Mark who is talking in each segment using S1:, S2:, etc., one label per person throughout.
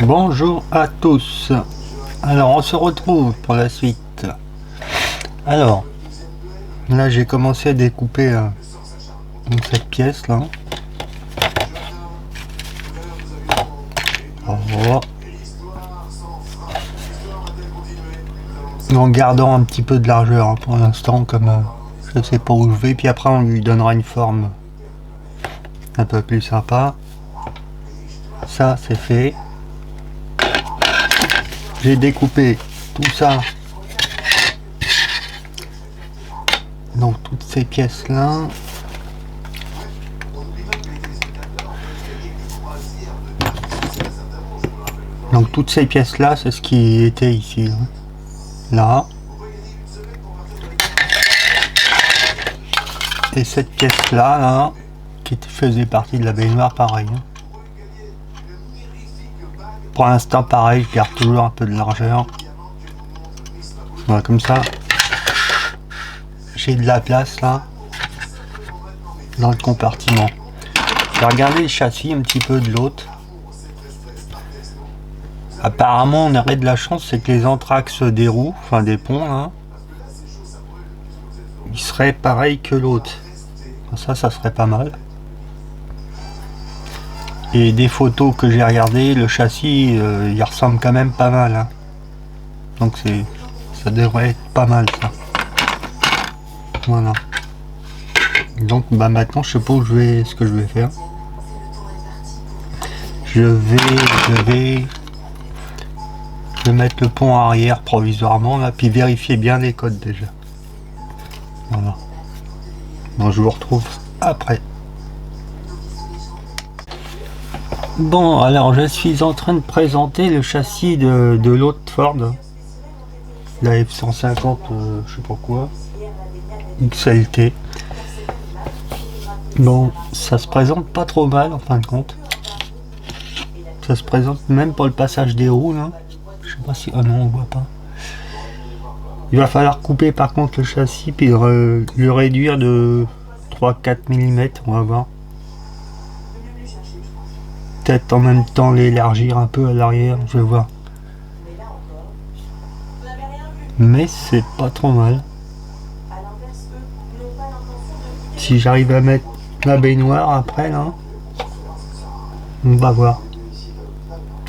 S1: Bonjour à tous. Alors on se retrouve pour la suite. Alors là j'ai commencé à découper cette pièce là. Oh. En gardant un petit peu de largeur pour l'instant, comme je sais pas où je vais, puis après on lui donnera une forme un peu plus sympa. Ça c'est fait. J'ai découpé tout ça, donc toutes ces pièces là. Donc toutes ces pièces là, c'est ce qui était ici là. Et cette pièce là, qui faisait partie de la baignoire, pareil. Pour l'instant pareil, je garde toujours un peu de largeur. Voilà, comme ça j'ai de la place là dans le compartiment. J'ai regardé le châssis un petit peu de l'autre. Apparemment on aurait de la chance, c'est que les entraxes des roues, enfin des ponts là, ils seraient pareils que l'autre. Ça serait pas mal. Et des photos que j'ai regardées, le châssis il ressemble quand même pas mal hein. Donc ça devrait être pas mal ça. Voilà. Donc bah maintenant je sais pas où ce que je vais faire. Je vais mettre le pont arrière provisoirement là, puis vérifier bien les codes déjà. Voilà. Donc je vous retrouve après. Bon, alors je suis en train de présenter le châssis de l'autre Ford, la F-150, je sais pas quoi, XLT. Bon, ça se présente pas trop mal en fin de compte. Ça se présente même pour le passage des roues là. Je sais pas si... Ah non, on voit pas. Il va falloir couper par contre le châssis puis le réduire de 3-4 mm, on va voir. Peut-être en même temps l'élargir un peu à l'arrière, je vais voir. Mais c'est pas trop mal. Si j'arrive à mettre la baignoire après là, on va voir.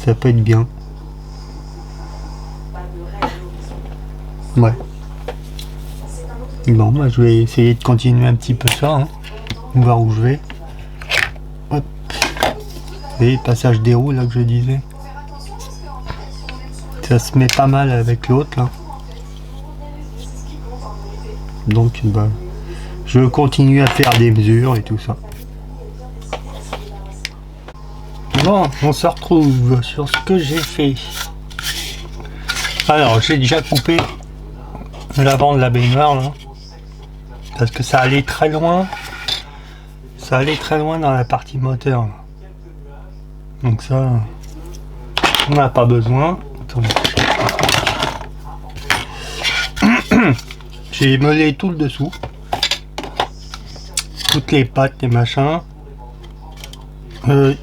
S1: Ça peut être bien. Ouais. Bon, moi je vais essayer de continuer un petit peu ça, hein. Voir où je vais. Hop. Et passage des roues là que je disais. Ça se met pas mal avec l'autre là. Donc bah, je continue à faire des mesures et tout ça. Bon, on se retrouve sur ce que j'ai fait. Alors j'ai déjà coupé l'avant de la baignoire là, parce que ça allait très loin. Ça allait très loin dans la partie moteur là. Donc ça, on n'a pas besoin. Attendez. J'ai meulé tout le dessous, toutes les pattes et machins.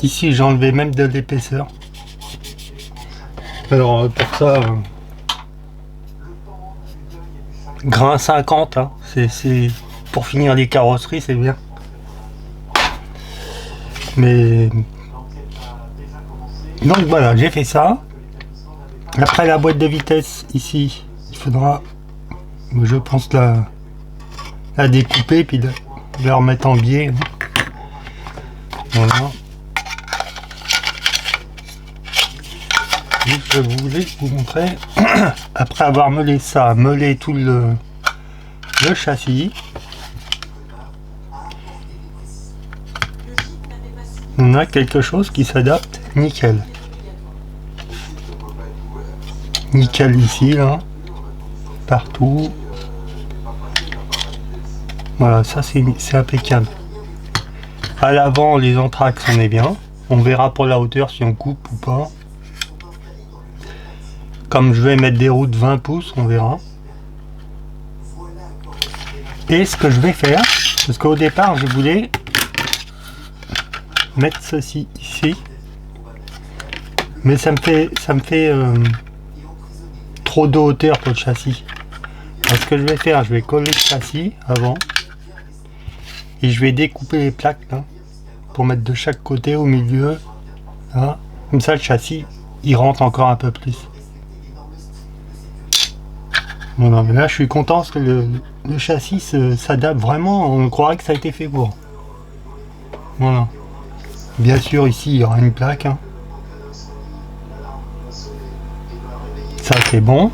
S1: Ici j'ai enlevé même de l'épaisseur. Alors pour ça, grain 50, hein. C'est pour finir les carrosseries, c'est bien. Mais donc voilà, j'ai fait ça. Après la boîte de vitesse ici, il faudra, je pense, la découper puis la remettre en biais. Voilà. Je voulais vous montrer, après avoir meulé ça, meulé tout le châssis, on a quelque chose qui s'adapte nickel. Nickel ici, là, partout. Voilà, ça c'est impeccable. À l'avant, les entraxes, on est bien. On verra pour la hauteur si on coupe ou pas. Comme je vais mettre des roues de 20 pouces, on verra. Et ce que je vais faire, parce qu'au départ, je voulais mettre ceci ici. Mais ça me fait trop de hauteur pour le châssis. Alors, ce que je vais faire, je vais coller le châssis avant et je vais découper les plaques là, pour mettre de chaque côté au milieu. Là. Comme ça, le châssis il rentre encore un peu plus. Voilà, mais là je suis content parce que le châssis s'adapte vraiment, on croirait que ça a été fait pour. Voilà. Bien sûr ici il y aura une plaque. Hein. Ça c'est bon.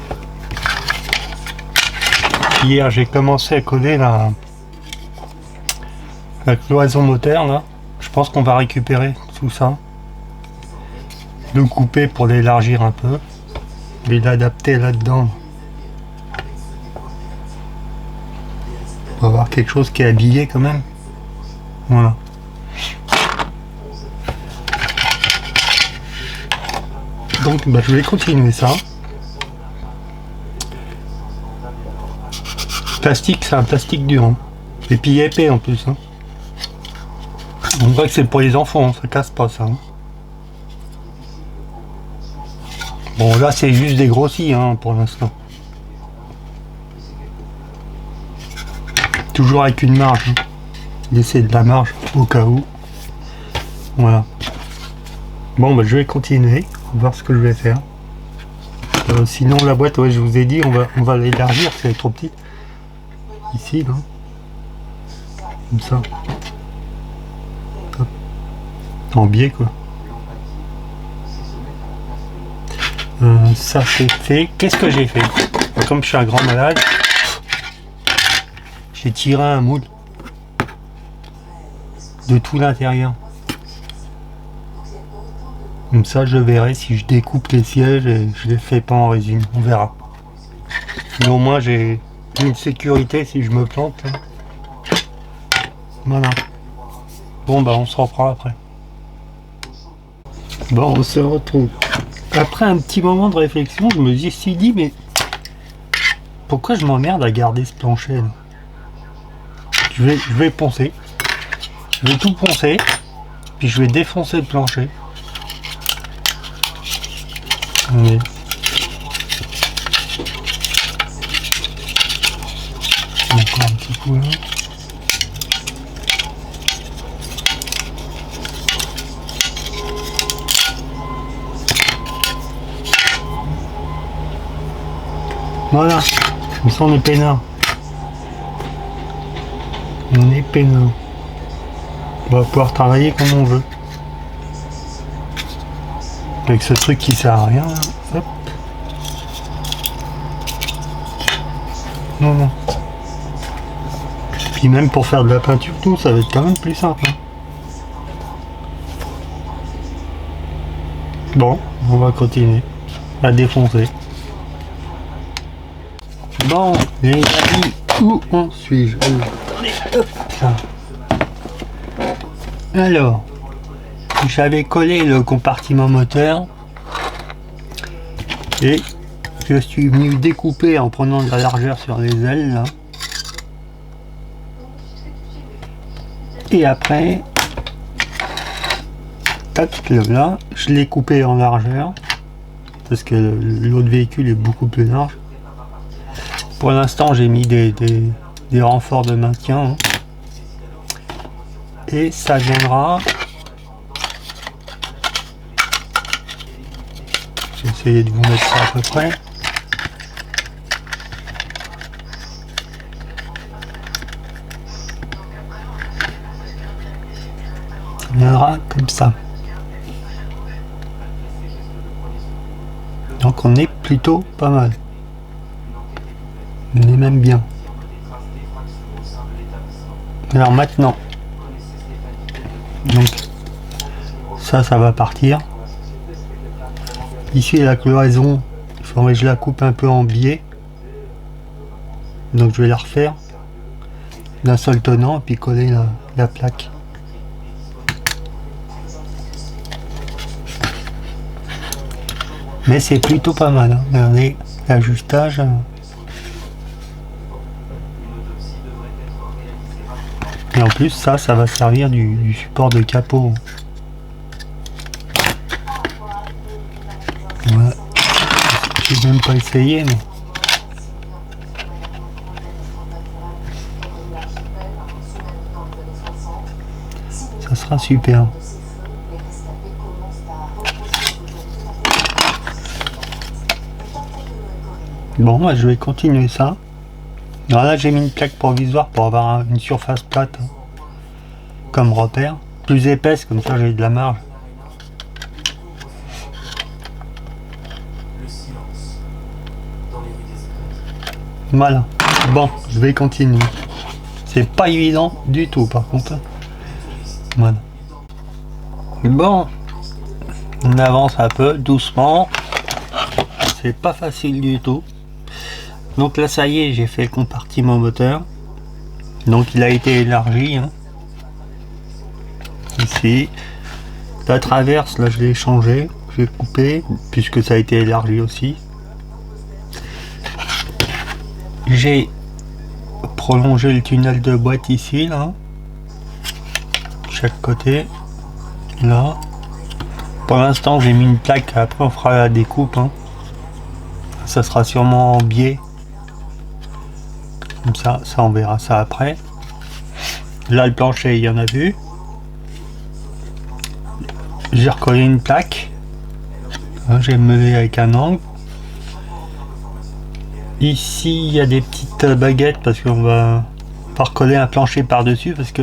S1: Hier j'ai commencé à coller la cloison moteur là. Je pense qu'on va récupérer tout ça. Le couper pour l'élargir un peu. Et l'adapter là-dedans. On va avoir quelque chose qui est habillé quand même. Voilà. Donc bah, je vais continuer ça. Plastique, c'est un plastique dur. Hein. Et puis épais en plus. Hein. On voit que c'est pour les enfants, hein. Ça casse pas ça. Hein. Bon là c'est juste des grossis hein, pour l'instant. Toujours avec une marge. Hein. Laisser de la marge au cas où. Voilà. Bon bah je vais continuer. Voir ce que je vais faire. Sinon la boîte, ouais je vous ai dit, on va l'élargir, parce qu'elle est trop petite. Ici là. Comme ça. Hop. En biais quoi. Ça c'est fait. Qu'est-ce que j'ai fait? Comme je suis un grand malade, j'ai tiré un moule de tout l'intérieur. Comme ça je verrai si je découpe les sièges et je les fais pas en résine. On verra. Mais au moins j'ai une sécurité si je me plante. Voilà. Bon bah on se reprend après. Bon on se retrouve. Après un petit moment de réflexion, je me suis dit, mais pourquoi je m'emmerde à garder ce plancher là? Je vais poncer. Je vais tout poncer. Puis je vais défoncer le plancher. Mais... encore un petit coup là. Voilà, comme ça on est peinard. On est peinard. On va pouvoir travailler comme on veut. Avec ce truc qui sert à rien. Là. Hop. Non, non. Puis même pour faire de la peinture, tout, ça va être quand même plus simple. Hein. Bon, on va continuer à défoncer. Bon, les amis, où en suis-je? Attendez, hop, ça. Alors, j'avais collé le compartiment moteur et je suis venu découper en prenant de la largeur sur les ailes là. Et après, tac, là, je l'ai coupé en largeur parce que l'autre véhicule est beaucoup plus large. Pour l'instant, j'ai mis des renforts de maintien. Hein. Et ça viendra. J'ai essayé de vous mettre ça à peu près. Ça viendra comme ça. Donc on est plutôt pas mal. On est même bien. Alors maintenant, donc ça va partir. Ici la cloison, il faudrait que je la coupe un peu en biais. Donc je vais la refaire d'un seul tenant et puis coller la plaque. Mais c'est plutôt pas mal. Hein. Regardez l'ajustage. Et en plus ça va servir du support de capot. même pas essayé, mais ça sera super. Bon, bah, je vais continuer ça. Alors là, j'ai mis une plaque provisoire pour avoir une surface plate, hein, comme repère. Plus épaisse, comme ça j'ai de la marge. Voilà. Bon, je vais continuer. C'est pas évident du tout, par contre. Voilà. Bon, on avance un peu, doucement. C'est pas facile du tout. Donc là, ça y est, j'ai fait le compartiment moteur. Donc il a été élargi. Hein. Ici. La traverse, là, je l'ai changé. J'ai coupé, puisque ça a été élargi aussi. J'ai prolongé le tunnel de boîte ici, là. Chaque côté. Là. Pour l'instant, j'ai mis une plaque. Après, on fera la découpe. Hein. Ça sera sûrement en biais. Comme ça on verra ça après. Là, le plancher, il y en a vu. J'ai recollé une plaque. J'ai meulé avec un angle. Ici, il y a des petites baguettes parce qu'on va pas recoller un plancher par-dessus parce que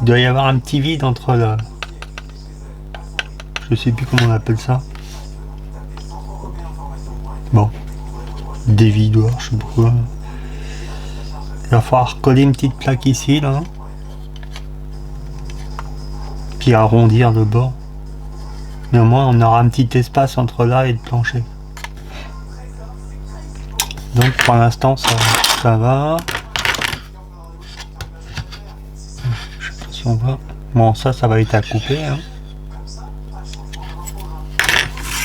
S1: il doit y avoir un petit vide entre là. Je sais plus comment on appelle ça. Bon. Des vidoirs, je sais pas quoi. Il va falloir coller une petite plaque ici, là. Puis arrondir le bord. Mais au moins, on aura un petit espace entre là et le plancher. Donc, pour l'instant, ça va. Je sais pas si on va. Bon, ça va être à couper. Hein.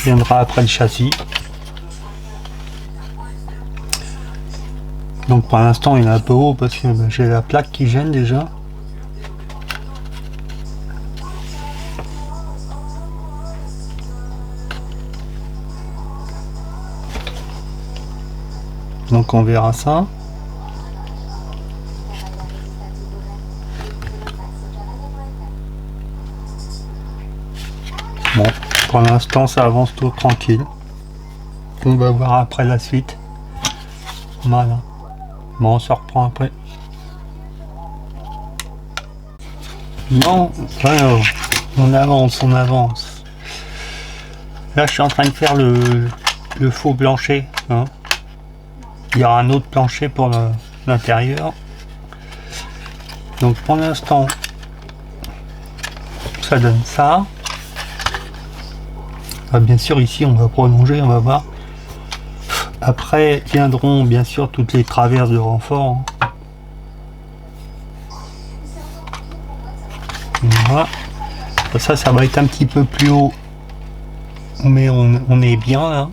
S1: Viendra après le châssis. Donc pour l'instant il est un peu haut parce que j'ai la plaque qui gêne déjà. Donc on verra ça. Bon, pour l'instant ça avance tout tranquille. On va voir après la suite. Voilà. Bon, on se reprend après. Bon, alors, on avance. Là, je suis en train de faire le faux plancher. Hein. Il y aura un autre plancher pour l'intérieur. Donc, pour l'instant, ça donne ça. Ah, bien sûr, ici, on va prolonger, on va voir. Après viendront bien sûr toutes les traverses de renfort. Voilà. Ça va être un petit peu plus haut. Mais on est bien là.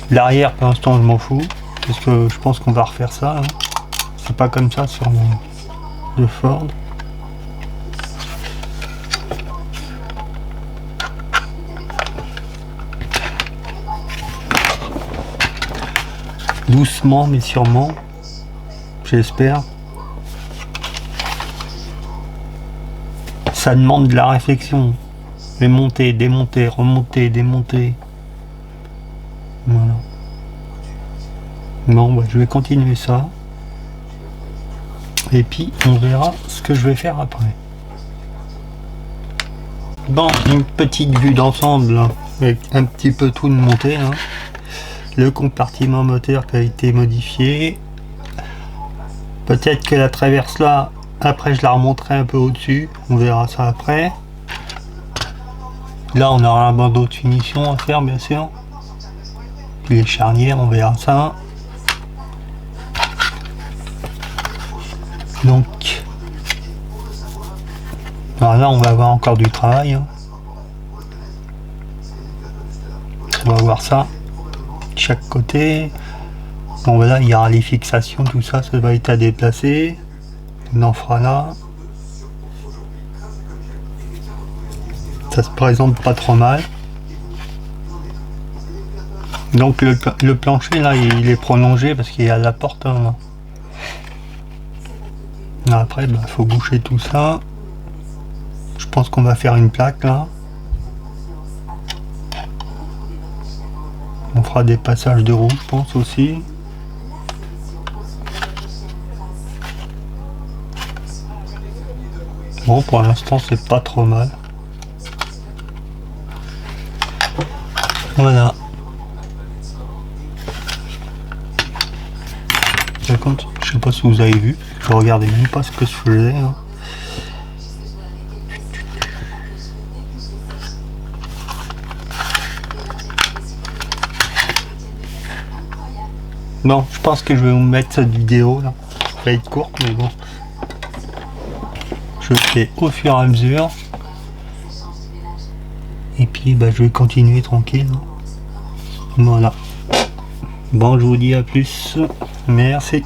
S1: L'arrière pour l'instant je m'en fous. Parce que je pense qu'on va refaire ça. Hein. C'est pas comme ça sur le Ford. Doucement mais sûrement, j'espère. Ça demande de la réflexion. Les monter, démonter, remonter, démonter. Voilà. Bon, bah, je vais continuer ça. Et puis on verra ce que je vais faire après. Bon, une petite vue d'ensemble hein, avec un petit peu tout de monté. Hein. Le compartiment moteur qui a été modifié. Peut-être que la traverse là, après je la remonterai un peu au-dessus. On verra ça après. Là on aura un bandeau de finition à faire bien sûr. Puis les charnières, on verra ça. Donc alors là on va avoir encore du travail. Hein. On va voir ça. Chaque côté. Bon voilà, il y aura les fixations, tout ça, ça va être à déplacer. On en fera là. Ça se présente pas trop mal. Donc le plancher là il est prolongé parce qu'il y a la porte hein. Après bah, faut boucher tout ça. Je pense qu'on va faire une plaque là. On fera des passages de roues je pense aussi. Bon pour l'instant c'est pas trop mal. Voilà. Par contre, je sais pas si vous avez vu, je regardais même pas ce que je faisais. Hein. Bon, je pense que je vais vous mettre cette vidéo là. Ça va être courte, mais bon. Je fais au fur et à mesure. Et puis bah, je vais continuer tranquille. Voilà. Bon, je vous dis à plus. Merci.